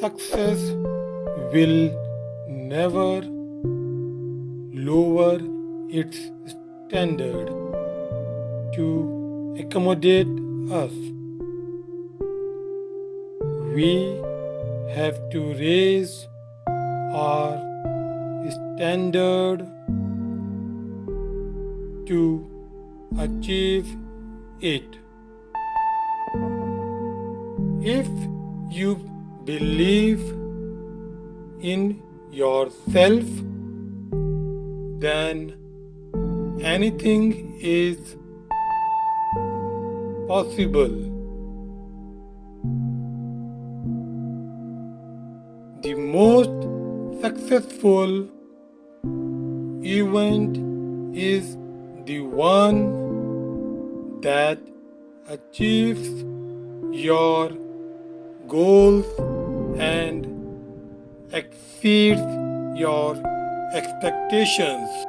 success will never lower its standard to accommodate us. We have to raise our standard to achieve it. If you believe in yourself, then anything is possible. The most successful event is the one that achieves your goals and exceeds your expectations.